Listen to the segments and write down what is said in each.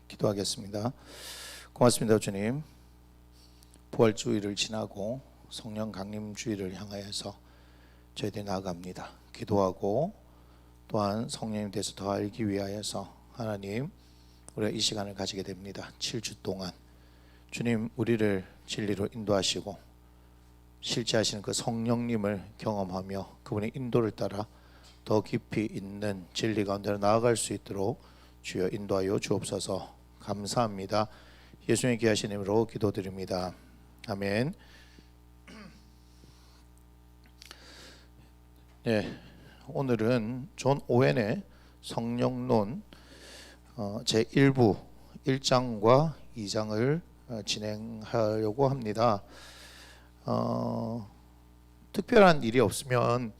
기도하겠습니다. 고맙습니다, 주님. 부활주의를 지나고 성령 강림주의를 향하여서 저희들이 나아갑니다. 기도하고 또한 성령에 대해서 더 알기 위하여서 하나님, 우리가 이 시간을 가지게 됩니다. 7주 동안 주님 우리를 진리로 인도하시고 실제 하시는 그 성령님을 경험하며 그분의 인도를 따라 더 깊이 있는 진리 가운데로 나아갈 수 있도록 주여 인도하여 주옵소서. 감사합니다. 예수님의 귀하신 이름으로 기도드립니다. 아멘. 오늘은 존 오웬의 성령론 제1부 1장과 2장을 진행하려고 합니다. 특별한 일이 없으면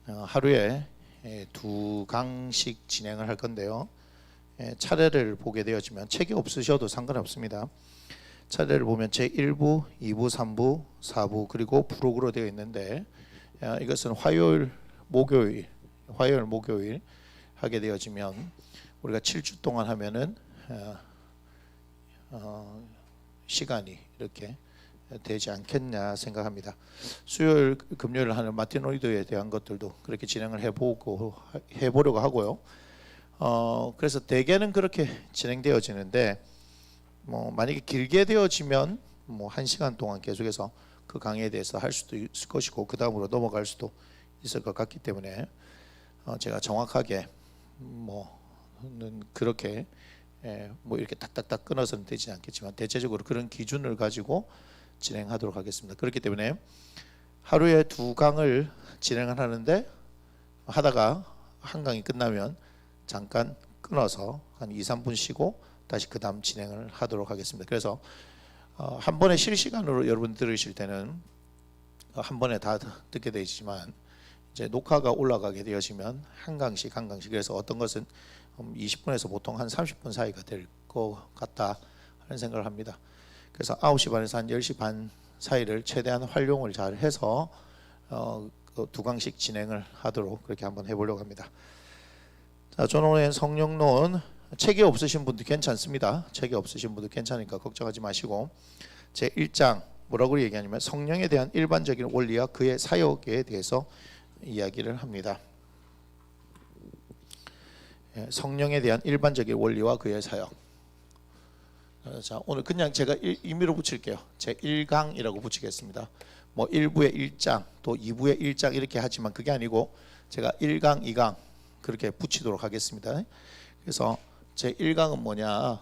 하루에 2강씩 진행을 할 건데요. 차례를 보게 되어지면 책이 없으셔도 상관없습니다. 차례를 보면 제1부, 2부, 3부, 4부 그리고 부록으로 되어 있는데 이것은 화요일, 목요일 하게 되어지면 우리가 7주 동안 하면은 시간이 이렇게 되지 않겠냐 생각합니다. 수요일, 금요일 하는 마티노이드에 대한 것들도 그렇게 진행을 해보려고 하고요. 그래서 대개는 그렇게 진행되어지는데 만약에 길게 되어지면 1시간 동안 계속해서 그 강의에 대해서 할 수도 있을 것이고 그 다음으로 넘어갈 수도 있을 것 같기 때문에 제가 정확하게 그렇게 이렇게 딱딱딱 끊어서는 되지 않겠지만 대체적으로 그런 기준을 가지고 진행하도록 하겠습니다. 그렇기 때문에 하루에 2강을 진행을 하는데 하다가 한 강이 끝나면 잠깐 끊어서 한 2-3분 쉬고 다시 그 다음 진행을 하도록 하겠습니다. 그래서 한 번에 실시간으로 여러분 들으실 때는 한 번에 다 듣게 되지만 이제 녹화가 올라가게 되어지면 한 강씩 그래서 어떤 것은 20분에서 보통 한 30분 사이가 될 것 같다 하는 생각을 합니다. 그래서 9시 반에서 한 10시 반 사이를 최대한 활용을 잘 해서 2강씩 진행을 하도록 그렇게 한번 해보려고 합니다. 자, 존 오웬 성령론 책이 없으신 분도 괜찮습니다. 책이 없으신 분도 괜찮으니까 걱정하지 마시고 제1장 뭐라고 얘기하냐면 성령에 대한 일반적인 원리와 그의 사역에 대해서 이야기를 합니다. 성령에 대한 일반적인 원리와 그의 사역. 자, 오늘 그냥 제가 임의로 붙일게요. 제1강이라고 붙이겠습니다. 1부의 1장 또 2부의 1장 이렇게 하지만 그게 아니고 제가 1강, 2강 그렇게 붙이도록 하겠습니다. 그래서 제1강은 뭐냐?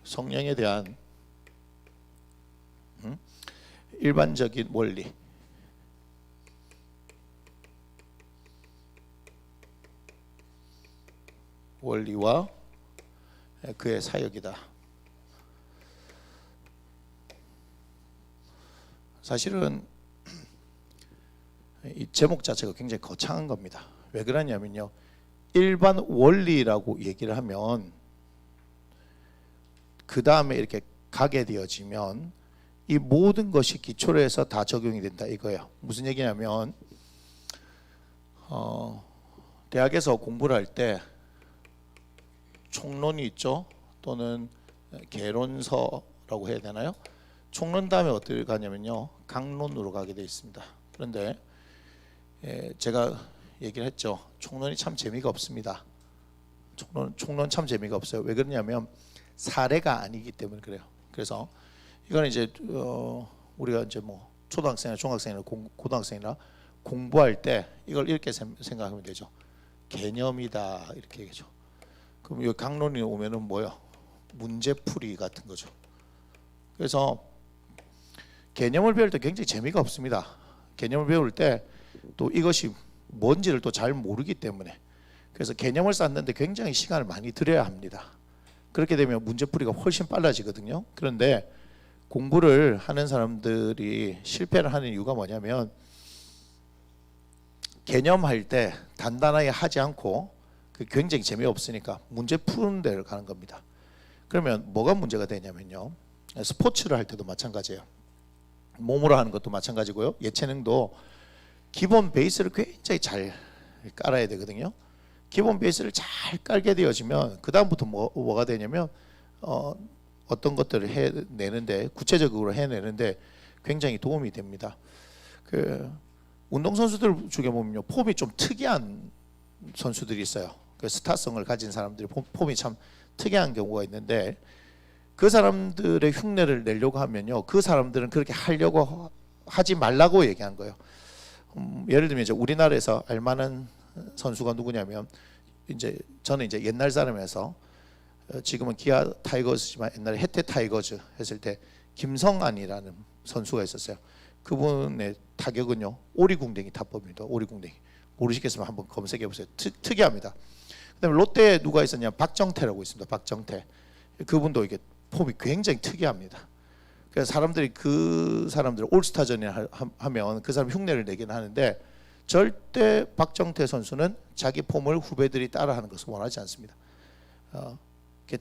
성령에 대한 일반적인 원리와 그의 사역이다. 사실은 이 제목 자체가 굉장히 거창한 겁니다. 왜 그러냐면요, 일반 원리라고 얘기를 하면 그 다음에 이렇게 가게 되어지면 이 모든 것이 기초로 해서 다 적용이 된다 이거예요. 무슨 얘기냐면 대학에서 공부를 할 때 총론이 있죠. 또는 개론서라고 해야 되나요? 총론 다음에 어떻게 가냐면요, 강론으로 가게 되어 있습니다. 그런데 제가 얘기를 했죠. 총론이 참 재미가 없습니다. 총론 참 재미가 없어요. 왜 그러냐면 사례가 아니기 때문에 그래요. 그래서 이거는 이제 우리가 이제 초등학생이나 중학생이나 고등학생이나 공부할 때 이걸 이렇게 생각하면 되죠. 개념이다 이렇게 얘기죠. 그럼 이 강론이 오면은 뭐요? 문제풀이 같은 거죠. 그래서 개념을 배울 때 굉장히 재미가 없습니다. 개념을 배울 때 또 이것이 뭔지를 또 잘 모르기 때문에 그래서 개념을 쌓는데 굉장히 시간을 많이 들여야 합니다. 그렇게 되면 문제풀이가 훨씬 빨라지거든요. 그런데 공부를 하는 사람들이 실패를 하는 이유가 뭐냐면 개념할 때 단단하게 하지 않고 굉장히 재미없으니까 문제 푸는 데를 가는 겁니다. 그러면 뭐가 문제가 되냐면요, 스포츠를 할 때도 마찬가지예요. 몸으로 하는 것도 마찬가지고요. 예체능도 기본 베이스를 굉장히 잘 깔아야 되거든요. 기본 베이스를 잘 깔게 되어지면 그 다음부터 뭐가 되냐면 어떤 것들을 해내는데, 구체적으로 해내는데 굉장히 도움이 됩니다. 그 운동 선수들 중에 보면요, 폼이 좀 특이한 선수들이 있어요. 그 스타성을 가진 사람들이 폼이 참 특이한 경우가 있는데, 그 사람들의 흉내를 내려고 하면요, 그 사람들은 그렇게 하려고 하지 말라고 얘기한 거예요. 예를 들면 이제 우리나라에서 알만한 선수가 누구냐면, 이제 저는 이제 옛날 사람에서 지금은 기아 타이거즈지만 옛날에 해태 타이거즈 했을 때 김성안이라는 선수가 있었어요. 그분의 타격은요, 오리궁뎅이 타법입니다. 오리궁뎅이. 모르시겠으면 한번 검색해 보세요. 특이합니다. 그다음에 롯데에 누가 있었냐? 박정태라고 있습니다. 박정태. 그분도 이게 폼이 굉장히 특이합니다. 그래서 사람들이 그 사람들 올스타전에 하면 그 사람 흉내를 내긴 하는데, 절대 박정태 선수는 자기 폼을 후배들이 따라하는 것을 원하지 않습니다.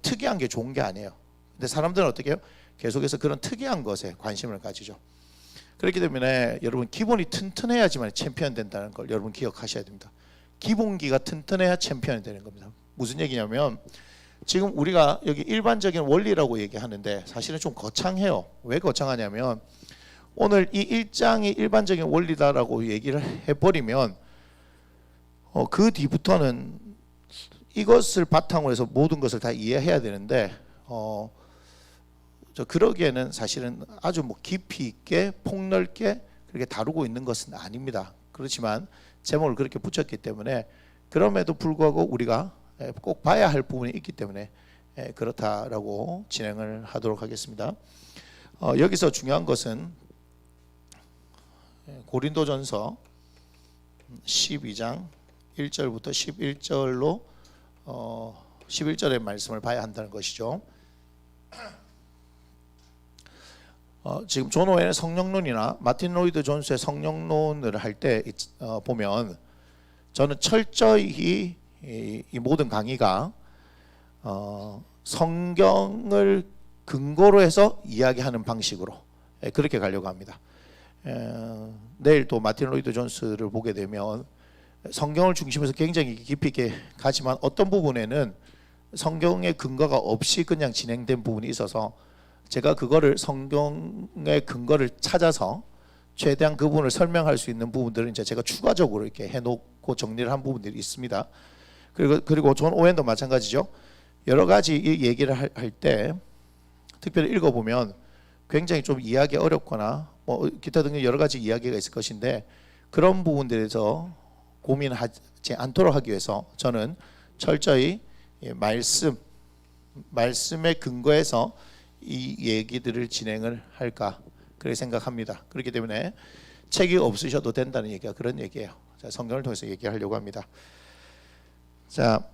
특이한 게 좋은 게 아니에요. 근데 사람들은 어떻게 해요? 계속해서 그런 특이한 것에 관심을 가지죠. 그렇기 때문에 여러분, 기본이 튼튼해야지만 챔피언 된다는 걸 여러분 기억하셔야 됩니다. 기본기가 튼튼해야 챔피언이 되는 겁니다. 무슨 얘기냐면, 지금 우리가 여기 일반적인 원리라고 얘기하는데 사실은 좀 거창해요. 왜 거창하냐면, 오늘 이 1장이 일반적인 원리다라고 얘기를 해버리면 그 뒤부터는 이것을 바탕으로 해서 모든 것을 다 이해해야 되는데, 그러기에는 사실은 아주 깊이 있게 폭넓게 그렇게 다루고 있는 것은 아닙니다. 그렇지만 제목을 그렇게 붙였기 때문에, 그럼에도 불구하고 우리가 꼭 봐야 할 부분이 있기 때문에 그렇다라고 진행을 하도록 하겠습니다. 여기서 중요한 것은 고린도전서 12장 1절부터 11절로 11절의 말씀을 봐야 한다는 것이죠. 지금 존 오웬의 성령론이나 마틴 로이드 존스의 성령론을 할 때 보면, 저는 철저히 이 모든 강의가 성경을 근거로 해서 이야기하는 방식으로 그렇게 가려고 합니다. 내일 또 마틴 로이드 존스를 보게 되면 성경을 중심에서 굉장히 깊이 있게 가지만, 어떤 부분에는 성경의 근거가 없이 그냥 진행된 부분이 있어서 제가 그거를 성경의 근거를 찾아서 최대한 그 부분을 설명할 수 있는 부분들은 이제 제가 추가적으로 이렇게 해놓고 정리를 한 부분들이 있습니다. 그리고 존 오웬도 마찬가지죠. 여러 가지 이 얘기를 할 때 특별히 읽어보면 굉장히 좀 이해하기 어렵거나 기타 등등 여러 가지 이야기가 있을 것인데, 그런 부분들에서 고민하지 않도록 하기 위해서 저는 철저히 말씀의 근거에서 이 얘기들을 진행을 할까 그렇게 생각합니다. 그렇기 때문에 책이 없으셔도 된다는 얘기가 그런 얘기예요. 자, 성경을 통해서 얘기하려고 합니다. 자,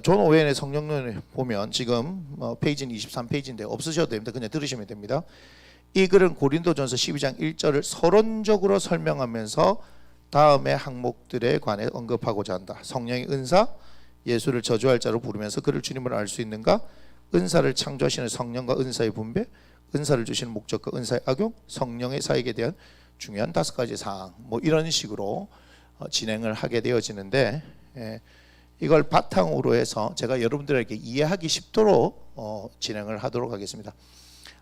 존 오웬의 성령론을 보면 지금 페이지는 23페이지인데 없으셔도 됩니다. 그냥 들으시면 됩니다. 이 글은 고린도전서 12장 1절을 서론적으로 설명하면서 다음의 항목들에 관해 언급하고자 한다. 성령의 은사, 예수를 저주할 자로 부르면서 그를 주님을 알 수 있는가, 은사를 창조하시는 성령과 은사의 분배, 은사를 주시는 목적과 은사의 악용, 성령의 사역에 대한 중요한 5가지 사항, 이런 식으로 진행을 하게 되어지는데, 이걸 바탕으로 해서 제가 여러분들에게 이해하기 쉽도록 진행을 하도록 하겠습니다.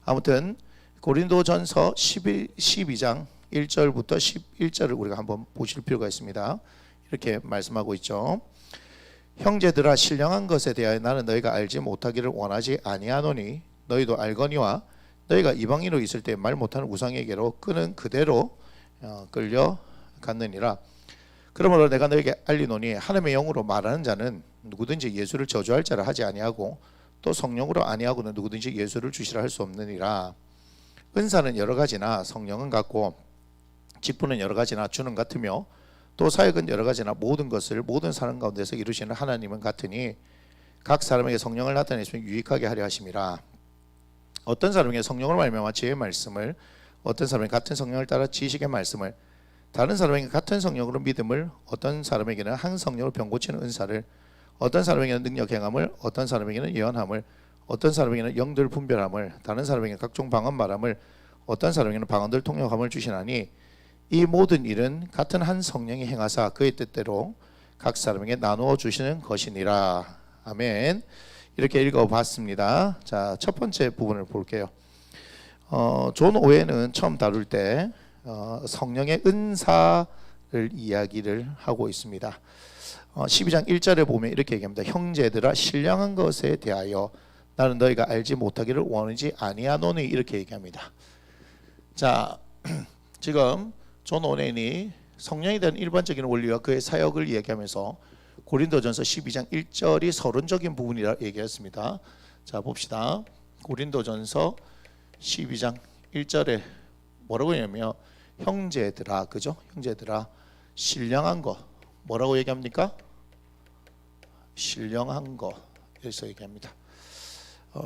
아무튼 고린도전서 12장 1절부터 11절을 우리가 한번 보실 필요가 있습니다. 이렇게 말씀하고 있죠. 형제들아, 신령한 것에 대하여 나는 너희가 알지 못하기를 원하지 아니하노니 너희도 알거니와, 너희가 이방인으로 있을 때 말 못하는 우상에게로 끄는 그대로 끌려갔느니라. 그러므로 내가 너희에게 알리노니 하나님의 영으로 말하는 자는 누구든지 예수를 저주할 자를 하지 아니하고, 또 성령으로 아니하고는 누구든지 예수를 주시라 할 수 없느니라. 은사는 여러 가지나 성령은 같고, 직분은 여러 가지나 주는 같으며, 또 사역은 여러 가지나 모든 것을 모든 사람 가운데서 이루시는 하나님은 같으니 각 사람에게 성령을 나타내시면 유익하게 하려 하심이라. 어떤 사람에게 성령을 말미암아 지혜의 말씀을, 어떤 사람에게 같은 성령을 따라 지식의 말씀을, 다른 사람에게 같은 성령으로 믿음을, 어떤 사람에게는 한 성령으로 병 고치는 은사를, 어떤 사람에게는 능력 행함을, 어떤 사람에게는 예언함을, 어떤 사람에게는 영들 분별함을, 다른 사람에게는 각종 방언 말함을, 어떤 사람에게는 방언들 통역함을 주시나니 이 모든 일은 같은 한 성령이 행하사 그의 뜻대로 각 사람에게 나누어 주시는 것이니라. 아멘. 이렇게 읽어봤습니다. 자, 첫 번째 부분을 볼게요. 존 오웬은 처음 다룰 때 성령의 은사를 이야기를 하고 있습니다. 12장 1절에 보면 이렇게 얘기합니다. 형제들아 신령한 것에 대하여 나는 너희가 알지 못하기를 원하지 아니하노니 이렇게 얘기합니다. 자, 지금 존 오웬이 성령에 대한 일반적인 원리와 그의 사역을 이야기하면서 고린도전서 12장 1절이 서론적인 부분이라 얘기했습니다. 자, 봅시다. 고린도전서 12장 1절에 뭐라고 하냐면 형제들아, 그죠? 형제들아 신령한 것 뭐라고 얘기합니까? 신령한 것에서 얘기합니다.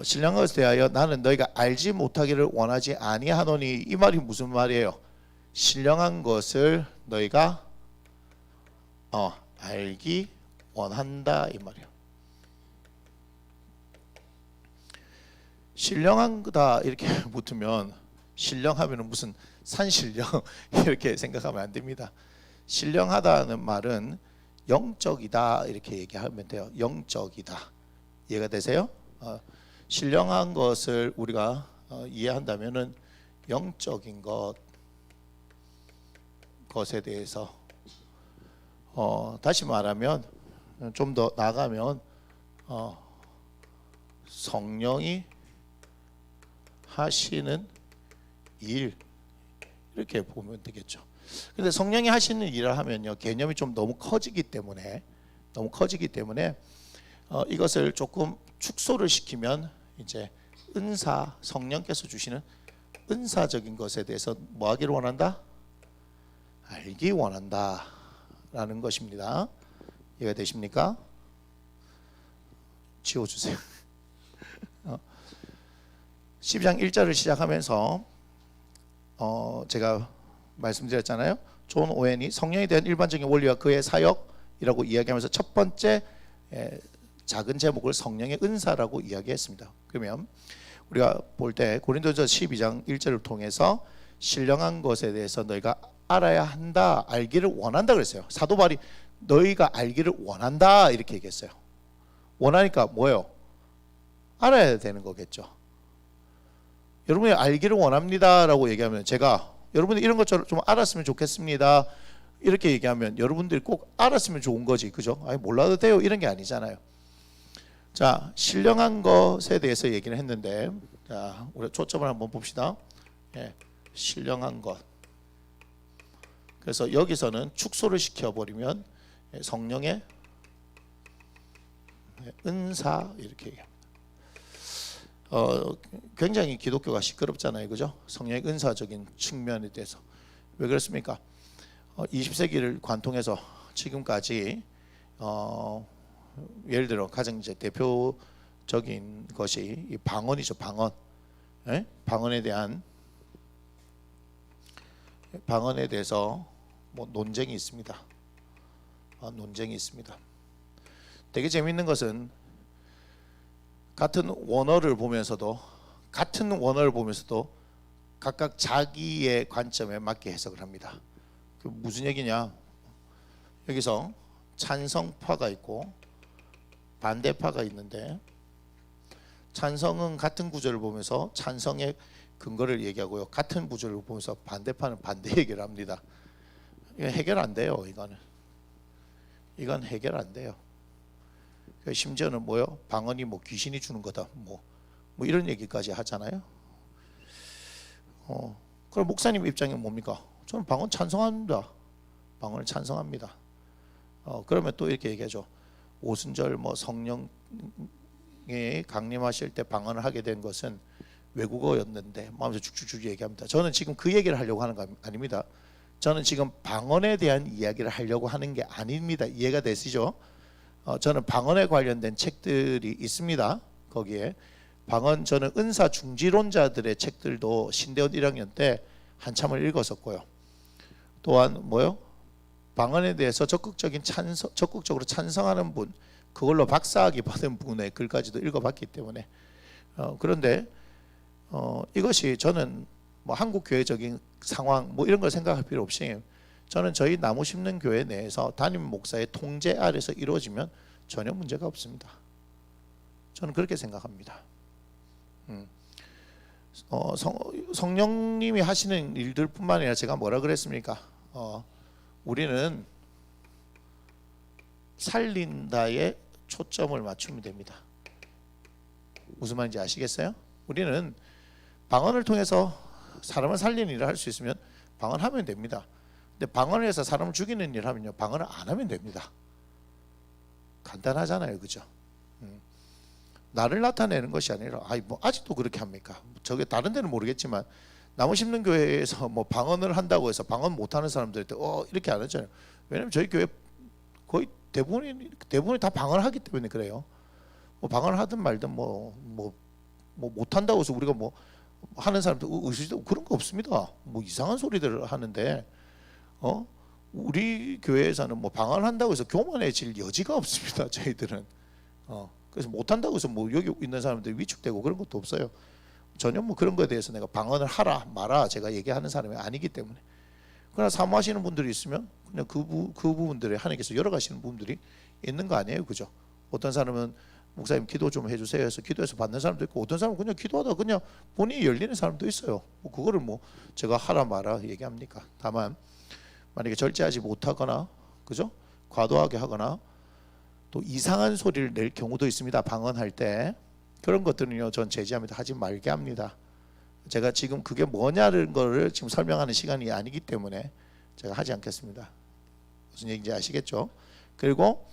신령한 것에 대하여 나는 너희가 알지 못하기를 원하지 아니하노니 이 말이 무슨 말이에요? 신령한 것을 너희가 알기 원한다 이 말이에요. 신령하다 이렇게 붙으면 신령하면 무슨 산신령 이렇게 생각하면 안 됩니다. 신령하다는 말은 영적이다 이렇게 얘기하면 돼요. 영적이다. 이해가 되세요? 신령한 것을 우리가 이해한다면은 영적인 것에 대해서 다시 말하면 좀 더 나가면 성령이 하시는 일 이렇게 보면 되겠죠. 근데 성령이 하시는 일을 하면요 개념이 좀 너무 커지기 때문에 이것을 조금 축소를 시키면 이제 은사 성령께서 주시는 은사적인 것에 대해서 뭐 하기를 원한다? 알기 원한다 라는 것입니다. 이해가 되십니까? 지워주세요. 12장 1절을 시작하면서 제가 말씀드렸잖아요. 존 오웬이 성령에 대한 일반적인 원리와 그의 사역이라고 이야기하면서 첫 번째 작은 제목을 성령의 은사라고 이야기했습니다. 그러면 우리가 볼 때 고린도전서 12장 1절을 통해서 신령한 것에 대해서 너희가 알아야 한다, 알기를 원한다 그랬어요. 사도 바울이 너희가 알기를 원한다 이렇게 얘기했어요. 원하니까 뭐예요? 알아야 되는 거겠죠. 여러분이 알기를 원합니다라고 얘기하면 제가 여러분이 이런 것처럼 좀 알았으면 좋겠습니다 이렇게 얘기하면 여러분들이 꼭 알았으면 좋은 거지, 그죠? 아니 몰라도 돼요 이런 게 아니잖아요. 자, 신령한 것에 대해서 얘기를 했는데, 자, 우리 초점을 한번 봅시다. 신령한 것. 그래서 여기서는 축소를 시켜버리면 성령의 은사 이렇게 얘기합니다. 굉장히 기독교가 시끄럽잖아요, 그죠? 성령의 은사적인 측면에 대해서 왜 그렇습니까? 20세기를 관통해서 지금까지 예를 들어 가장 이제 대표적인 것이 이 방언이죠, 방언. 방언에 대해서 뭐 논쟁이 있습니다. 논쟁이 있습니다. 되게 재밌는 것은 같은 원어를 보면서도 각각 자기의 관점에 맞게 해석을 합니다. 그 무슨 얘기냐? 여기서 찬성파가 있고 반대파가 있는데 찬성은 같은 구절을 보면서 찬성의 근거를 얘기하고요. 같은 구절을 보면서 반대파는 반대 얘기를 합니다. 이건 해결 안 돼요. 이건 해결 안 돼요. 심지어는 뭐요? 방언이 뭐 귀신이 주는 거다. 뭐 이런 얘기까지 하잖아요. 그럼 목사님 입장은 뭡니까? 저는 방언 찬성합니다. 방언을 찬성합니다. 그러면 또 이렇게 얘기하죠. 오순절 뭐 성령이 강림하실 때 방언을 하게 된 것은 외국어였는데 마음에서 쭉쭉쭉 얘기합니다. 저는 지금 그 얘기를 하려고 하는 거 아닙니다. 저는 지금 방언에 대한 이야기를 하려고 하는 게 아닙니다. 이해가 되시죠? 저는 방언에 관련된 책들이 있습니다. 거기에 방언, 저는 은사 중지론자들의 책들도 신대원 1학년 때 한참을 읽었었고요. 또한 뭐요? 방언에 대해서 적극적으로 찬성하는 분, 그걸로 박사학위 받은 분의 글까지도 읽어봤기 때문에 그런데 이것이 저는 뭐 한국 교회적인 상황 뭐 이런 걸 생각할 필요 없이 저는 저희 나무 심는 교회 내에서 담임 목사의 통제 아래서 이루어지면 전혀 문제가 없습니다. 저는 그렇게 생각합니다. 성령님이 하시는 일들뿐만 아니라 제가 뭐라 그랬습니까? 우리는 살린다에 초점을 맞추면 됩니다. 무슨 말인지 아시겠어요? 우리는 방언을 통해서 사람을 살리는 일을 할 수 있으면 방언하면 됩니다. 근데 방언을 해서 사람을 죽이는 일을 하면요, 방언을 안 하면 됩니다. 간단하잖아요, 그죠? 나를 나타내는 것이 아니라, 뭐 아직도 그렇게 합니까? 저게 다른 데는 모르겠지만 나무 심는 교회에서 뭐 방언을 한다고 해서 방언 못하는 사람들한테 이렇게 안 하잖아요. 왜냐면 저희 교회 거의 대부분이 다 방언을 하기 때문에 그래요. 뭐 방언을 하든 말든 뭐 못한다고 해서 우리가 뭐 하는 사람들 의식도 그런 거 없습니다. 뭐 이상한 소리들을 하는데 우리 교회에서는 뭐 방언을 한다고 해서 교만해질 여지가 없습니다. 저희들은 그래서 못한다고 해서 뭐 여기 있는 사람들이 위축되고 그런 것도 없어요. 전혀 뭐 그런 거에 대해서 내가 방언을 하라 마라 제가 얘기하는 사람이 아니기 때문에. 그러나 사모하시는 분들이 있으면 그냥 그 부분들에 하나님께서 열어가시는 부분들이 있는 거 아니에요, 그죠? 어떤 사람은 목사님 기도 좀 해주세요 해서 기도해서 받는 사람도 있고, 어떤 사람은 그냥 기도하다 그냥 본인이 열리는 사람도 있어요. 뭐 그거를 뭐 제가 하라 마라 얘기합니까? 다만 만약에 절제하지 못하거나, 그죠? 과도하게 하거나 또 이상한 소리를 낼 경우도 있습니다. 방언할 때 그런 것들은요, 전 제지합니다. 하지 말게 합니다. 제가 지금 그게 뭐냐는 거를 지금 설명하는 시간이 아니기 때문에 제가 하지 않겠습니다. 무슨 얘기인지 아시겠죠? 그리고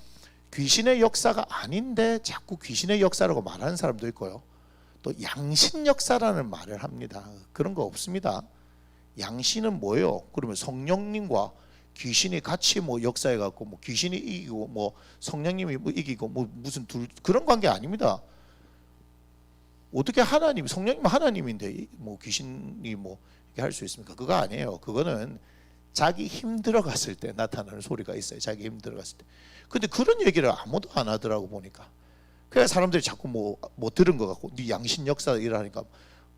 귀신의 역사가 아닌데 자꾸 귀신의 역사라고 말하는 사람도 있고요. 또 양신 역사라는 말을 합니다. 그런 거 없습니다. 양신은 뭐예요? 그러면 성령님과 귀신이 같이 뭐 역사해 갖고 뭐 귀신이 이기고 뭐 성령님이 뭐 이기고 뭐 무슨 그런 관계 아닙니다. 어떻게 하나님, 성령님은 하나님인데 뭐 귀신이 뭐 이렇게 할 수 있습니까? 그거 아니에요. 그거는 자기 힘들어 갔을 때 나타나는 소리가 있어요. 자기 힘들어 갔을 때. 근데 그런 얘기를 아무도 안 하더라고 보니까. 그래서 사람들이 자꾸 뭐 들은 것 같고, 네 양신 역사 일하니까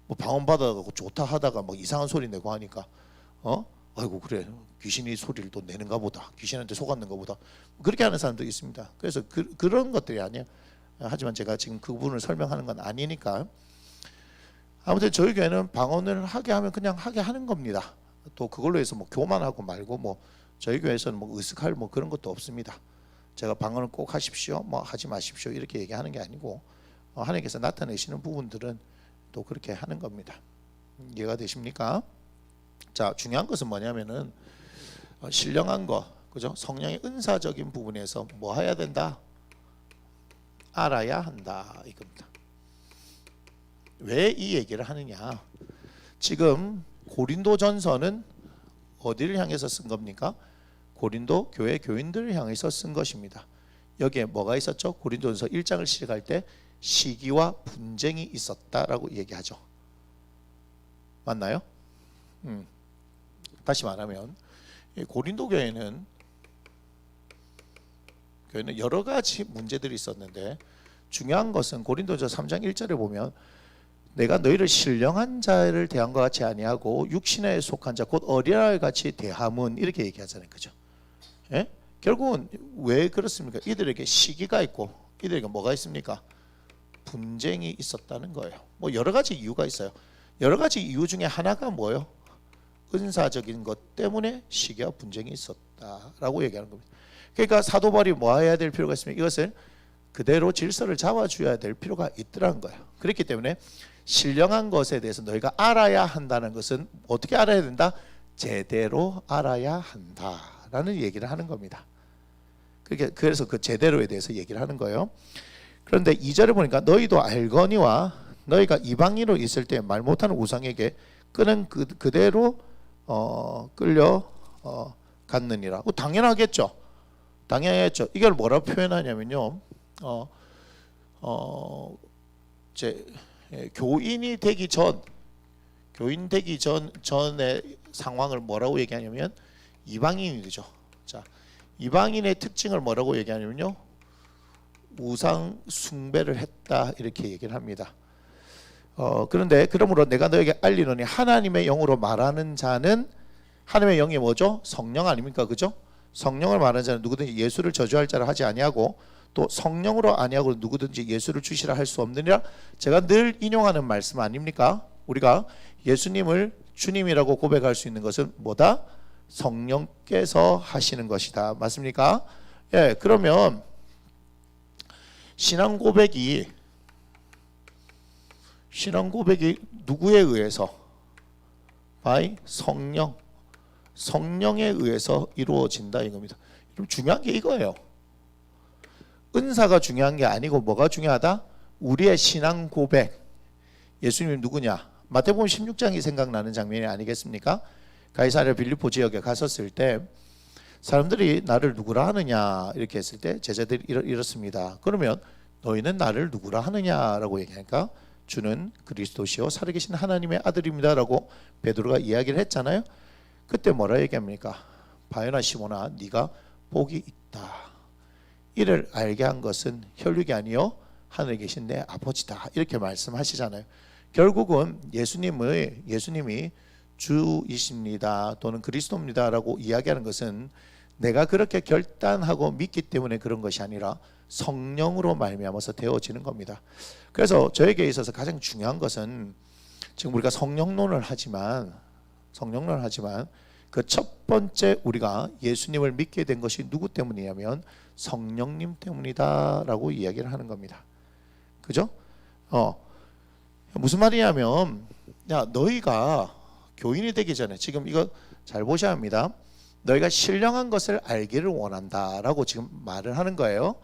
뭐 방언 받아가고 좋다 하다가 막 이상한 소리 내고 하니까 아이고 그래 귀신이 소리를 또 내는가 보다, 귀신한테 속았는가 보다, 그렇게 하는 사람도 있습니다. 그래서 그런 것들이 아니에요. 하지만 제가 지금 그 부분을 설명하는 건 아니니까. 아무튼 저희 교회는 방언을 하게 하면 그냥 하게 하는 겁니다. 또 그걸로 해서 뭐 교만하고 말고 뭐 저희 교회에서는 뭐 의식할 뭐 그런 것도 없습니다. 제가 방언을 꼭 하십시오, 뭐 하지 마십시오 이렇게 얘기하는 게 아니고 하나님께서 나타내시는 부분들은 또 그렇게 하는 겁니다. 이해가 되십니까? 자, 중요한 것은 뭐냐면은 신령한 거, 그죠? 성령의 은사적인 부분에서 뭐 해야 된다? 알아야 한다 이겁니다. 왜 이 얘기를 하느냐? 지금 고린도전서는 어디를 향해서 쓴 겁니까? 고린도 교회 교인들을 향해서 쓴 것입니다. 여기에 뭐가 있었죠? 고린도전서 1장을 시작할 때 시기와 분쟁이 있었다라고 얘기하죠. 맞나요? 다시 말하면 고린도 교회는 여러 가지 문제들이 있었는데, 중요한 것은 고린도전서 3장 1절에 보면 내가 너희를 신령한 자를 대한 것 같이 아니하고 육신에 속한 자 곧 어린아이 같이 대함은, 이렇게 얘기하잖아요, 그죠? 예? 결국은 왜 그렇습니까? 이들에게 시기가 있고 이들에게 뭐가 있습니까? 분쟁이 있었다는 거예요. 뭐 여러 가지 이유가 있어요. 여러 가지 이유 중에 하나가 뭐예요? 은사적인 것 때문에 시기와 분쟁이 있었다라고 얘기하는 겁니다. 그러니까 사도 바울이 뭐 해야 될 필요가 있으면 이것을 그대로 질서를 잡아줘야 될 필요가 있더라는 거예요. 그렇기 때문에 신령한 것에 대해서 너희가 알아야 한다는 것은 어떻게 알아야 된다? 제대로 알아야 한다라는 얘기를 하는 겁니다. 그래서 그 제대로에 대해서 얘기를 하는 거예요. 그런데 2절에 보니까 너희도 알거니와 너희가 이방인으로 있을 때 말 못하는 우상에게 끄는 그대로 끌려 갔느니라. 당연하겠죠. 당연하겠죠. 이걸 뭐라고 표현하냐면요. 교인이 되기 전의 상황을 뭐라고 얘기하냐면 이방인이죠. 자, 이방인의 특징을 뭐라고 얘기하냐면요, 우상 숭배를 했다 이렇게 얘기를 합니다. 그런데 그러므로 내가 너에게 알리노니 하나님의 영으로 말하는 자는 하나님의 영이 뭐죠? 성령 아닙니까? 그죠? 성령을 말하는 자는 누구든지 예수를 저주할 자를 하지 아니하고 또 성령으로 아니하고 누구든지 예수를 주시라 할 수 없느니라. 제가 늘 인용하는 말씀 아닙니까? 우리가 예수님을 주님이라고 고백할 수 있는 것은 뭐다? 성령께서 하시는 것이다. 맞습니까? 예, 그러면 신앙 고백이 누구에 의해서? by 성령에 의해서 이루어진다 이겁니다. 그럼 중요한 게 이거예요. 은사가 중요한 게 아니고 뭐가 중요하다? 우리의 신앙 고백. 예수님이 누구냐? 마태복음 16장이 생각나는 장면이 아니겠습니까? 가이사랴 빌립보 지역에 갔었을 때 사람들이 나를 누구라 하느냐 이렇게 했을 때 제자들이 이렇습니다. 그러면 너희는 나를 누구라 하느냐라고 얘기하니까 주는 그리스도시요 살아계신 하나님의 아들입니다 라고 베드로가 이야기를 했잖아요. 그때 뭐라 얘기합니까? 바요나 시몬아 네가 복이 있다. 이를 알게 한 것은 혈육이 아니요 하늘에 계신 내 아버지다. 이렇게 말씀하시잖아요. 결국은 예수님이 주이십니다 또는 그리스도입니다 라고 이야기하는 것은 내가 그렇게 결단하고 믿기 때문에 그런 것이 아니라 성령으로 말미암아서 되어지는 겁니다. 그래서 저에게 있어서 가장 중요한 것은 지금 우리가 성령론을 하지만 그 첫 번째 우리가 예수님을 믿게 된 것이 누구 때문이냐면 성령님 때문이다 라고 이야기를 하는 겁니다. 그죠? 무슨 말이냐면 야 너희가 교인이 되기 전에 지금 이거 잘 보셔야 합니다. 너희가 신령한 것을 알기를 원한다 라고 지금 말을 하는 거예요.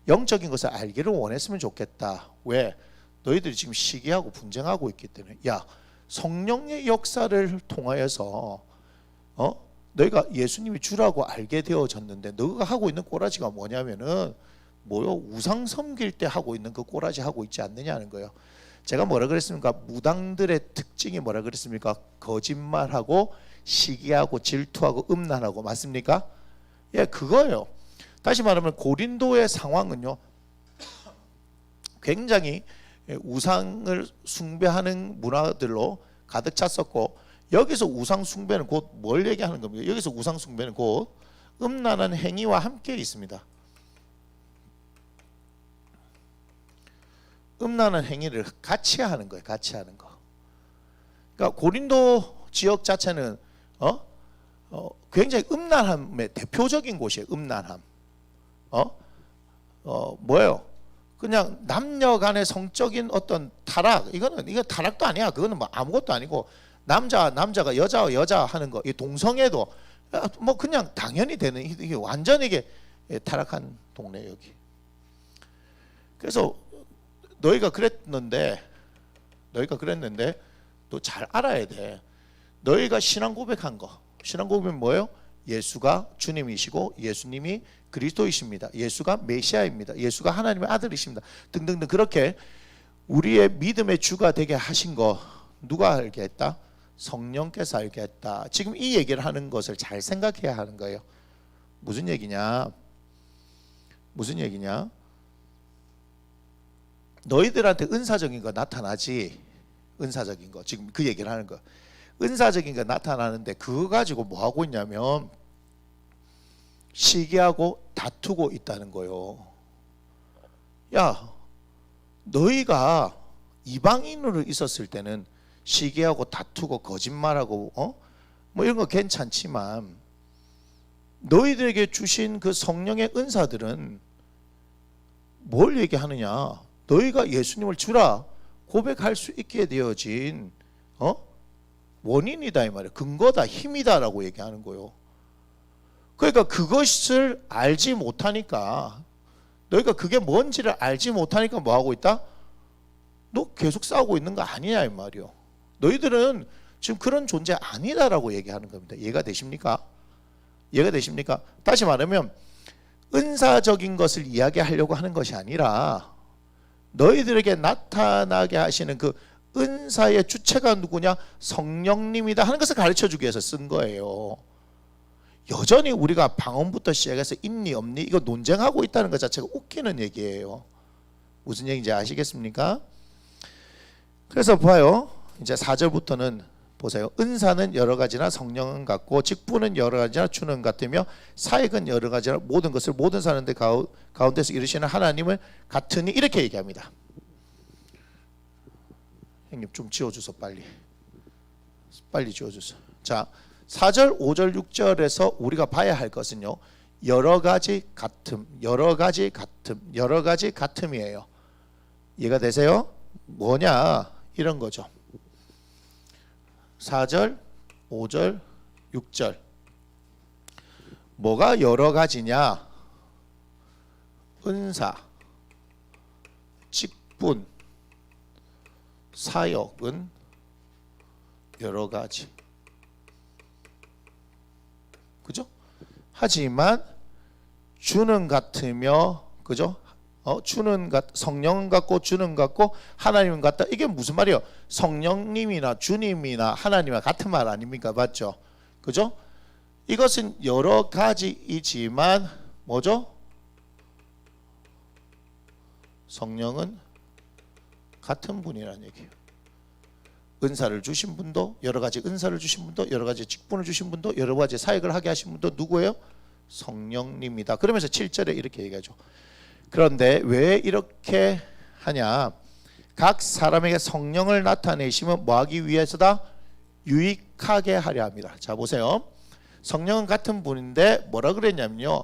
영적인 것을 알기를 원했으면 좋겠다. 왜? 너희들이 지금 시기하고 분쟁하고 있기 때문에. 야 성령의 역사를 통하여서 너희가 예수님이 주라고 알게 되어졌는데 너희가 하고 있는 꼬라지가 뭐냐면은 우상 섬길 때 하고 있는 그 꼬라지 하고 있지 않느냐는 거예요. 제가 뭐라 그랬습니까? 무당들의 특징이 뭐라 그랬습니까? 거짓말하고 시기하고 질투하고 음란하고 맞습니까? 예, 그거예요. 다시 말하면 고린도의 상황은요 굉장히 우상을 숭배하는 문화들로 가득 찼었고 여기서 우상 숭배는 곧 뭘 얘기하는 겁니까? 여기서 우상 숭배는 곧 음란한 행위와 함께 있습니다. 음란한 행위를 같이 하는 거예요. 같이 하는 거. 그러니까 고린도 지역 자체는 굉장히 음란함의 대표적인 곳이에요. 음란함. 뭐예요? 그냥 남녀 간의 성적인 어떤 타락. 이거 타락도 아니야. 그거는 뭐 아무것도 아니고 남자가 여자 하는 거. 이 동성애도 뭐 그냥 당연히 되는 이게 완전 이게 타락한 동네 여기. 그래서 너희가 그랬는데 또 잘 알아야 돼. 너희가 신앙 고백한 거. 신앙 고백은 뭐예요? 예수가 주님이시고 예수님이 그리스도이십니다. 예수가 메시아입니다. 예수가 하나님의 아들이십니다. 등등등 그렇게 우리의 믿음의 주가 되게 하신 거 누가 알게 했다? 성령께서 알게 했다. 지금 이 얘기를 하는 것을 잘 생각해야 하는 거예요. 무슨 얘기냐? 너희들한테 은사적인 거 나타나지. 은사적인 거 지금 그 얘기를 하는 거. 은사적인 거 나타나는데 그거 가지고 뭐 하고 있냐면 시기하고 다투고 있다는 거요. 야, 너희가 이방인으로 있었을 때는 시기하고 다투고 거짓말하고 뭐 이런 거 괜찮지만 너희들에게 주신 그 성령의 은사들은 뭘 얘기하느냐? 너희가 예수님을 주라 고백할 수 있게 되어진 원인이다 이 말이에요. 근거다, 힘이다라고 얘기하는 거예요. 그러니까 그것을 알지 못하니까 너희가 그게 뭔지를 알지 못하니까 뭐 하고 있다? 너 계속 싸우고 있는 거 아니냐 이 말이요. 너희들은 지금 그런 존재 아니다라고 얘기하는 겁니다. 이해가 되십니까? 다시 말하면 은사적인 것을 이야기하려고 하는 것이 아니라 너희들에게 나타나게 하시는 그 은사의 주체가 누구냐? 성령님이다 하는 것을 가르쳐주기 위해서 쓴 거예요. 여전히 우리가 방언부터 시작해서 있니 없니 이거 논쟁하고 있다는 것 자체가 웃기는 얘기예요. 무슨 얘기인지 아시겠습니까? 그래서 봐요. 이제 4절부터는 보세요. 은사는 여러 가지나 성령은 같고 직분은 여러 가지나 주는 같으며 사역은 여러 가지나 모든 것을 모든 사람들 가운데서 이루시는 하나님을 같으니 이렇게 얘기합니다. 형님 좀 지워주소 빨리 지워주소. 자 4절 5절 6절에서 우리가 봐야 할 것은요 여러 가지 같음이에요. 이해가 되세요? 뭐냐 이런 거죠. 4절 5절 6절 뭐가 여러 가지냐? 은사, 직분, 사역은 여러 가지. 그죠? 하지만 주는 같으며 그죠? 성령은 같고 주는 같고 하나님은 같다. 이게 무슨 말이에요? 성령님이나 주님이나 하나님과 같은 말 아닙니까? 맞죠? 그죠? 이것은 여러 가지이지만 뭐죠? 성령은 같은 분이라는 얘기예요. 은사를 주신 분도 여러 가지 은사를 주신 분도 여러 가지 직분을 주신 분도 여러 가지 사역을 하게 하신 분도 누구예요? 성령님이다. 그러면서 7절에 이렇게 얘기하죠. 그런데 왜 이렇게 하냐? 각 사람에게 성령을 나타내시면 뭐하기 위해서다? 유익하게 하려 합니다. 자 보세요. 성령은 같은 분인데 뭐라 그랬냐면요.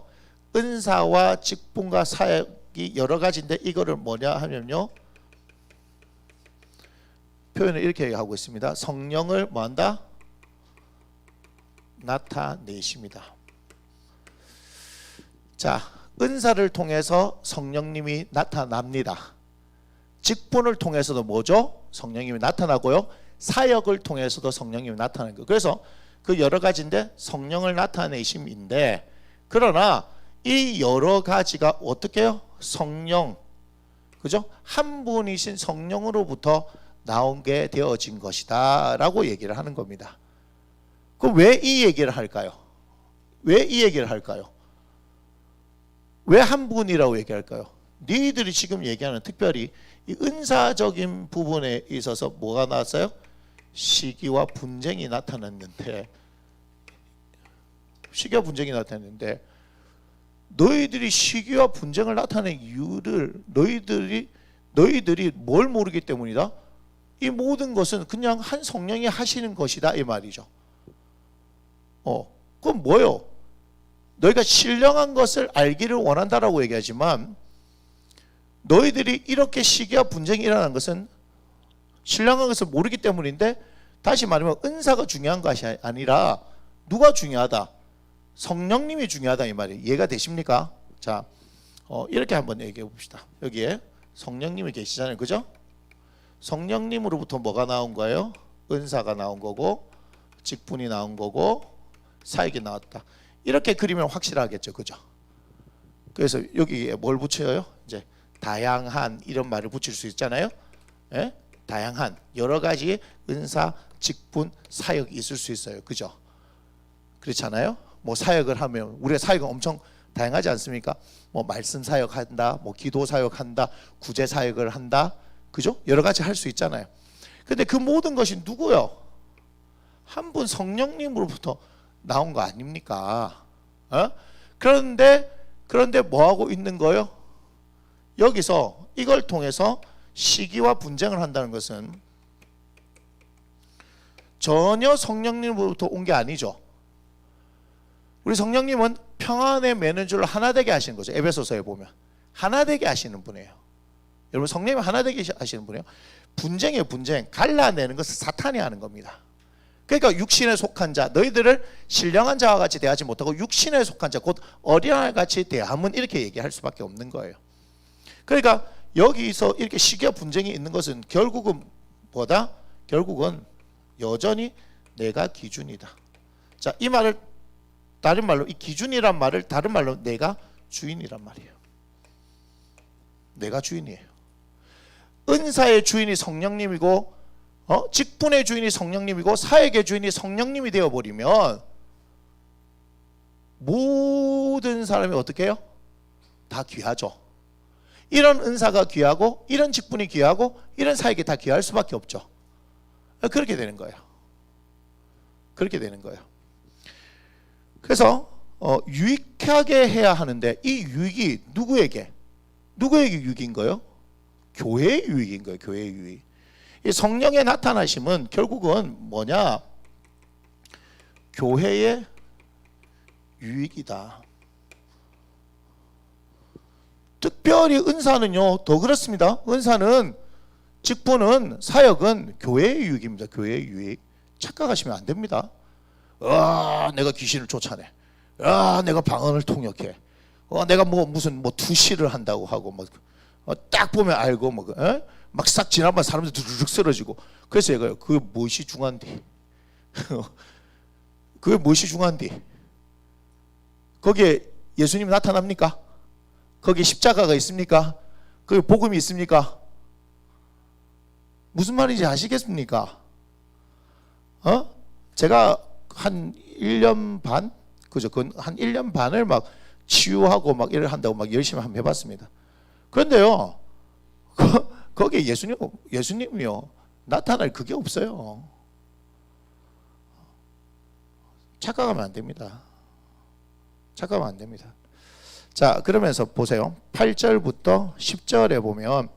은사와 직분과 사역이 여러 가지인데 이거를 뭐냐 하면요. 표현을 이렇게 하고 있습니다. 성령을 뭐한다? 나타내십니다. 자, 은사를 통해서 성령님이 나타납니다. 직분을 통해서도 뭐죠? 성령님이 나타나고요. 사역을 통해서도 성령님이 나타나는 거예요. 그래서 그 여러 가지인데 성령을 나타내심인데 그러나 이 여러 가지가 어떻게 해요? 성령, 그죠? 한 분이신 성령으로부터 나온 게 되어진 것이다 라고 얘기를 하는 겁니다. 그럼 왜 이 얘기를 할까요? 왜 이 얘기를 할까요? 왜 한 분이라고 얘기할까요? 너희들이 지금 얘기하는 특별히 이 은사적인 부분에 있어서 뭐가 나왔어요? 시기와 분쟁이 나타났는데 너희들이 시기와 분쟁을 나타낸 이유를 너희들이 뭘 모르기 때문이다? 이 모든 것은 그냥 한 성령이 하시는 것이다 이 말이죠. 그건 뭐예요? 너희가 신령한 것을 알기를 원한다라고 얘기하지만 너희들이 이렇게 시기와 분쟁이 일어나는 것은 신령한 것을 모르기 때문인데 다시 말하면 은사가 중요한 것이 아니라 누가 중요하다? 성령님이 중요하다 이 말이에요. 이해가 되십니까? 자, 이렇게 한번 얘기해 봅시다. 여기에 성령님이 계시잖아요. 그죠? 성령님으로부터 뭐가 나온 거예요? 은사가 나온 거고 직분이 나온 거고 사역이 나왔다. 이렇게 그리면 확실하겠죠. 그죠? 그래서 여기에 뭘 붙여요? 이제 다양한 이런 말을 붙일 수 있잖아요. 예? 다양한 여러 가지 은사, 직분, 사역이 있을 수 있어요. 그죠? 그렇잖아요. 뭐 사역을 하면 우리가 사역은 엄청 다양하지 않습니까? 뭐 말씀 사역한다, 뭐 기도 사역한다, 구제 사역을 한다. 그죠? 여러 가지 할 수 있잖아요. 근데 그 모든 것이 누구요? 한 분 성령님으로부터 나온 거 아닙니까? 그런데 뭐 하고 있는 거예요? 여기서 이걸 통해서 시기와 분쟁을 한다는 것은 전혀 성령님으로부터 온 게 아니죠. 우리 성령님은 평안에 매는 줄로 하나 되게 하시는 거죠. 에베소서에 보면 하나 되게 하시는 분이에요. 여러분 성령님은 하나 되게 하시는 분이에요. 분쟁이에요. 분쟁. 갈라내는 것은 사탄이 하는 겁니다. 그러니까 육신에 속한 자, 너희들을 신령한 자와 같이 대하지 못하고 육신에 속한 자, 곧 어린아이 같이 대함은 이렇게 얘기할 수밖에 없는 거예요. 그러니까 여기서 이렇게 시기와 분쟁이 있는 것은 결국은 뭐다? 결국은 여전히 내가 기준이다. 자, 이 말을 다른 말로 이 기준이란 말을 다른 말로 내가 주인이란 말이에요. 내가 주인이에요. 은사의 주인이 성령님이고 직분의 주인이 성령님이고 사역의 주인이 성령님이 되어버리면 모든 사람이 어떻게 해요? 다 귀하죠. 이런 은사가 귀하고 이런 직분이 귀하고 이런 사역이 다 귀할 수밖에 없죠. 그렇게 되는 거예요. 그렇게 되는 거예요. 그래서 유익하게 해야 하는데 이 유익이 누구에게 유익인 거예요? 교회의 유익인 거예요. 교회의 유익. 이 성령의 나타나심은 결국은 뭐냐? 교회의 유익이다. 특별히 은사는요 더 그렇습니다. 은사는, 직분은, 사역은 교회의 유익입니다. 교회의 유익. 착각하시면 안 됩니다. 내가 귀신을 쫓아내. 내가 방언을 통역해. 내가 무슨 투시를 한다고 하고 딱 보면 알고 막 싹 지나면 사람들 두르륵 쓰러지고. 그래서 얘가요, 그게 무엇이 중요한디? 그게 무엇이 중요한디? 거기에 예수님이 나타납니까? 거기에 십자가가 있습니까? 거기에 복음이 있습니까? 무슨 말인지 아시겠습니까? 제가 한 1년 반, 그죠? 한 1년 반을 막 치유하고 막 일을 한다고 막 열심히 한번 해봤습니다. 그런데요, 거기에 예수님이요, 나타날 그게 없어요. 착각하면 안 됩니다. 착각하면 안 됩니다. 자, 그러면서 보세요. 8절부터 10절에 보면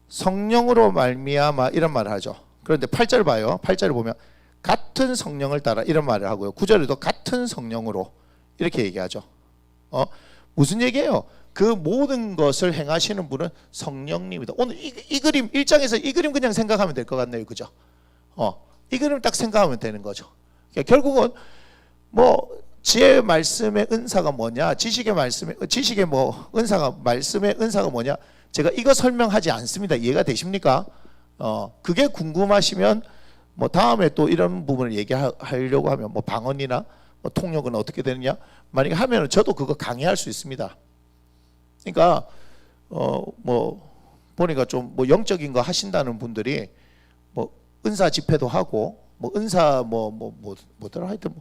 성령으로 말미암아 이런 말을 하죠. 그런데 8절 봐요. 8절을 보면 같은 성령을 따라 이런 말을 하고요. 9절에도 같은 성령으로 이렇게 얘기하죠. 무슨 얘기예요? 그 모든 것을 행하시는 분은 성령님이다. 오늘 이 그림 1장에서 이 그림 그냥 생각하면 될 것 같네요. 그죠? 이 그림 딱 생각하면 되는 거죠. 그러니까 결국은 지혜의 말씀의 은사가 뭐냐, 지식의 말씀의 은사가 뭐냐, 제가 이거 설명하지 않습니다. 이해가 되십니까? 그게 궁금하시면 다음에 또 이런 부분을 얘기하려고 하면 방언이나 통역은 어떻게 되느냐, 만약에 하면은 저도 그거 강의할 수 있습니다. 그러니까 보니까 좀 영적인 거 하신다는 분들이 은사 집회도 하고 은사 뭐더라 하여튼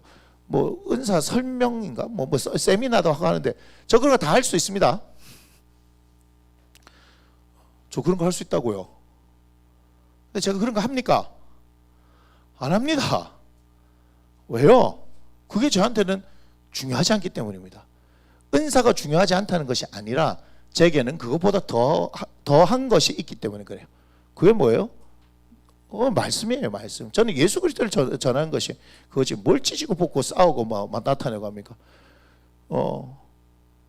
은사 설명인가 세미나도 하고 하는데 저 그런 거 다 할 수 있습니다. 저 그런 거 할 수 있다고요. 근데 제가 그런 거 합니까? 안 합니다. 왜요? 그게 저한테는 중요하지 않기 때문입니다. 은사가 중요하지 않다는 것이 아니라 제게는 그것보다 더한 것이 있기 때문에 그래요. 그게 뭐예요? 말씀이에요, 말씀. 저는 예수 그리스도를 전하는 것이 그것이 뭘 찢고 볶고 싸우고 막 나타내고 합니까?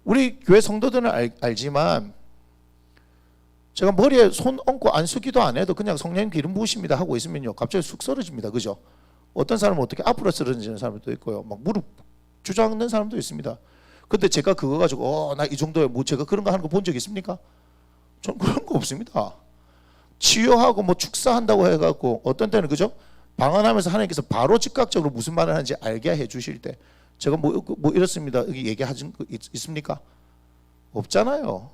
우리 교회 성도들은 알지만 제가 머리에 손 얹고 안수기도 안 해도 그냥 성령 기름 부으십니다 하고 있으면요 갑자기 쑥 쓰러집니다. 그죠? 어떤 사람은 어떻게 앞으로 쓰러지는 사람도 있고요, 막 무릎 주저앉는 사람도 있습니다. 근데 제가 그거 가지고 나 이 정도에 제가 그런 거 하는 거 본 적 있습니까? 전 그런 거 없습니다. 치유하고 축사한다고 해갖고 어떤 때는 그죠? 방언하면서 하나님께서 바로 즉각적으로 무슨 말을 하는지 알게 해주실 때 제가 이렇습니다 여기 얘기하신 거 있습니까? 없잖아요.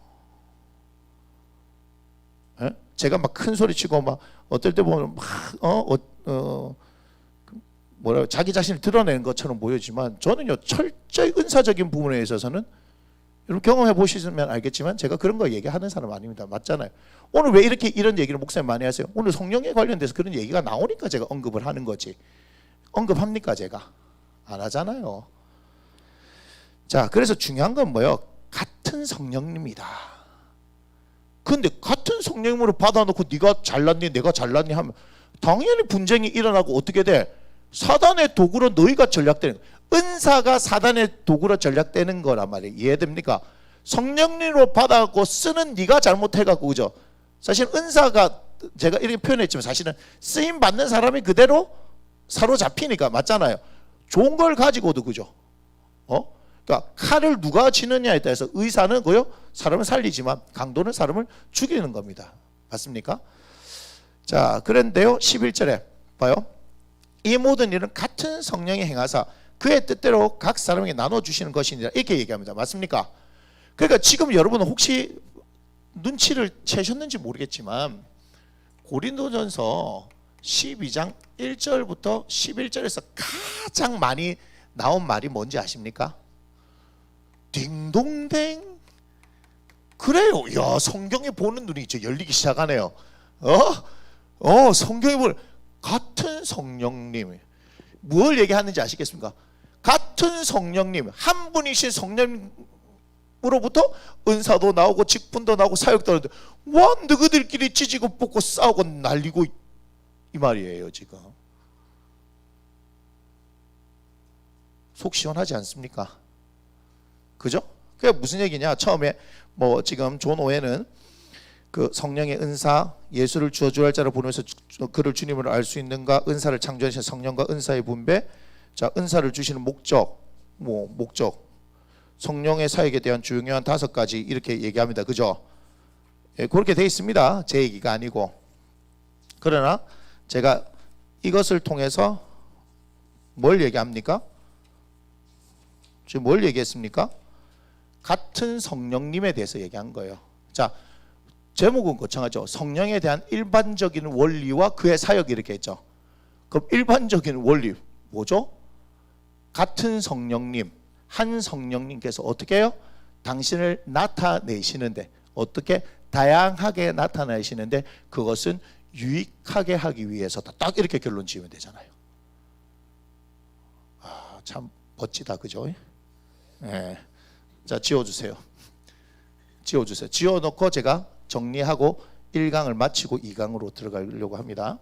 에? 제가 막 큰 소리 치고 어떨 때 보면 자기 자신을 드러내는 것처럼 보이지만 저는요 철저히 은사적인 부분에 있어서는 여러분 경험해 보시면 알겠지만 제가 그런 거 얘기하는 사람 아닙니다. 맞잖아요. 오늘 왜 이런 얘기를 목사님 많이 하세요? 오늘 성령에 관련돼서 그런 얘기가 나오니까 제가 언급을 하는 거지. 언급합니까 제가? 안 하잖아요. 자, 그래서 중요한 건 뭐예요? 같은 성령님이다. 근데 같은 성령으로 받아놓고 네가 잘났니 내가 잘났니 하면 당연히 분쟁이 일어나고 어떻게 돼? 사단의 도구로 너희가 전략되는 거야. 은사가 사단의 도구로 전략되는 거란 말이에요. 이해됩니까? 성령님으로 받아갖고 쓰는 네가 잘못해갖고 그죠? 사실 은사가 제가 이렇게 표현했지만 사실은 쓰임 받는 사람이 그대로 사로잡히니까 맞잖아요. 좋은 걸 가지고도 그죠? 그러니까 칼을 누가 쥐느냐에 따라서 의사는 그요 사람을 살리지만 강도는 사람을 죽이는 겁니다. 맞습니까? 자, 그런데요 11절에 봐요. 이 모든 일은 같은 성령이 행하사 그의 뜻대로 각 사람에게 나눠주시는 것이니라 이렇게 얘기합니다. 맞습니까? 그러니까 지금 여러분은 혹시 눈치를 채셨는지 모르겠지만 고린도전서 12장 1절부터 11절에서 가장 많이 나온 말이 뭔지 아십니까? 딩동댕 그래요. 야, 성경에 보는 눈이 이제 열리기 시작하네요. 성경에 보는 같은 성령님, 뭘 얘기하는지 아시겠습니까? 같은 성령님, 한 분이신 성령으로부터 은사도 나오고 직분도 나오고 사역도 나오는데 와, 너희들끼리 찢고 뽑고 싸우고 날리고 이 말이에요. 지금 속 시원하지 않습니까? 그죠? 그게 무슨 얘기냐? 처음에 뭐 지금 존 오웬은 그 성령의 은사, 예수를 주어 주할 자로 부르면서 그를 주님으로 알 수 있는가, 은사를 창조하신 성령과 은사의 분배, 자, 은사를 주시는 목적, 목적, 성령의 사역에 대한 중요한 5가지 이렇게 얘기합니다. 그죠? 예, 그렇게 돼 있습니다. 제 얘기가 아니고. 그러나 제가 이것을 통해서 뭘 얘기합니까? 지금 뭘 얘기했습니까? 같은 성령님에 대해서 얘기한 거예요. 자, 제목은 거창하죠. 성령에 대한 일반적인 원리와 그의 사역 이렇게 했죠. 그럼 일반적인 원리 뭐죠? 같은 성령님, 한 성령님께서 어떻게 해요? 당신을 나타내시는데, 어떻게 다양하게 나타내시는데 그것은 유익하게 하기 위해서다. 딱 이렇게 결론 지으면 되잖아요. 참 멋지다, 그죠? 네. 자, 지워주세요. 지워놓고 제가 정리하고 1강을 마치고 2강으로 들어가려고 합니다.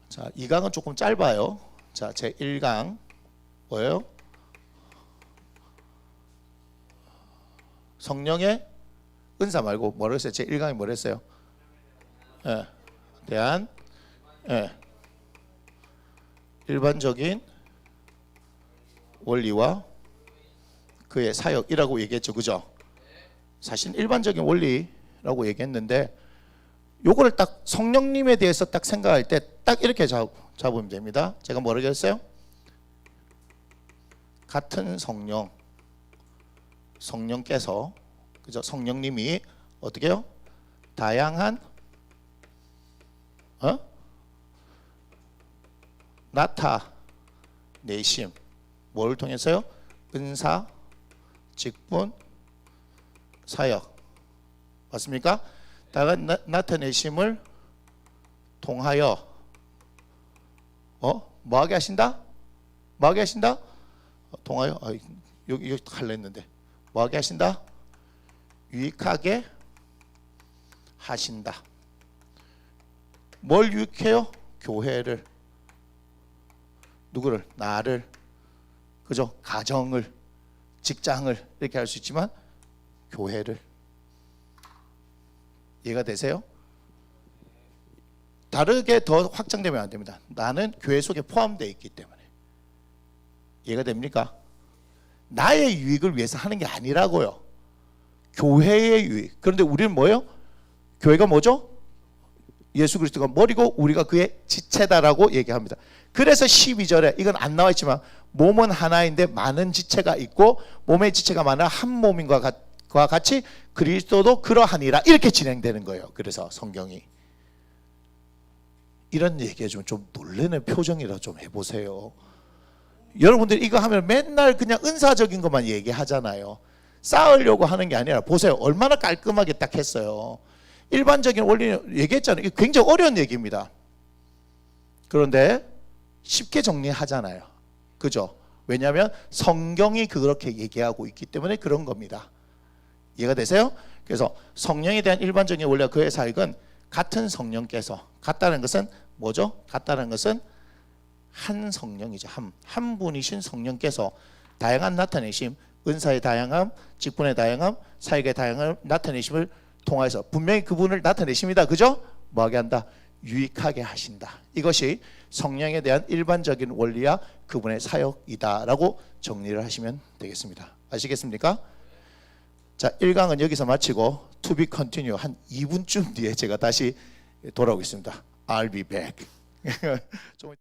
자, 2강은 조금 짧아요. 자, 제 1강 뭐예요? 성령의 은사 말고 뭐라 했어요? 제 1강이 뭐라 했어요? 예, 대한 일반적인 원리와 그의 사역이라고 얘기했죠. 그죠? 사실 일반적인 원리라고 얘기했는데 요거를 딱 성령님에 대해서 딱 생각할 때 딱 이렇게 잡으면 됩니다. 제가 뭐라고 했어요? 같은 성령께서, 그죠? 성령님이 어떻게 해요? 다양한 나타내심, 뭘 통해서요? 은사, 직분, 사역, 맞습니까? 다양한 나타내심을 통하여 뭐하게 하신다? 뭐하게 하신다? 통하여 여기 할려 했는데 뭐하게 하신다? 유익하게 하신다. 뭘 유익해요? 교회를, 누구를? 나를, 그죠? 가정을, 직장을 이렇게 할 수 있지만 교회를. 이해가 되세요? 다르게 더 확장되면 안 됩니다. 나는 교회 속에 포함되어 있기 때문에. 이해가 됩니까? 나의 유익을 위해서 하는 게 아니라고요. 교회의 유익. 그런데 우리는 뭐예요? 교회가 뭐죠? 예수 그리스도가 머리고 우리가 그의 지체다라고 얘기합니다. 그래서 12절에 이건 안 나와 있지만 몸은 하나인데 많은 지체가 있고 몸의 지체가 많아 한 몸인 것과 같이 그리스도도 그러하니라, 이렇게 진행되는 거예요. 그래서 성경이 이런 얘기해 주면 좀 놀라는 표정이라 좀 해보세요. 여러분들 이거 하면 맨날 그냥 은사적인 것만 얘기하잖아요. 쌓으려고 하는 게 아니라 보세요. 얼마나 깔끔하게 딱 했어요. 일반적인 원리는 얘기했잖아요. 이게 굉장히 어려운 얘기입니다. 그런데 쉽게 정리하잖아요. 그죠? 왜냐하면 성경이 그렇게 얘기하고 있기 때문에 그런 겁니다. 이해가 되세요? 그래서 성령에 대한 일반적인 원리와 그의 사역은 같은 성령께서, 같다는 것은 뭐죠? 같다는 것은 한 성령이죠. 한 분이신 성령께서 다양한 나타내심, 은사의 다양함, 직분의 다양함, 사역의 다양함 나타내심을 통해서 분명히 그분을 나타내십니다. 그죠? 뭐하게 한다? 유익하게 하신다. 이것이 성령에 대한 일반적인 원리와 그분의 사역이다 라고 정리를 하시면 되겠습니다. 아시겠습니까? 자, 1강은 여기서 마치고 to be continue 한 2분쯤 뒤에 제가 다시 돌아오겠습니다. I'll be back. 좀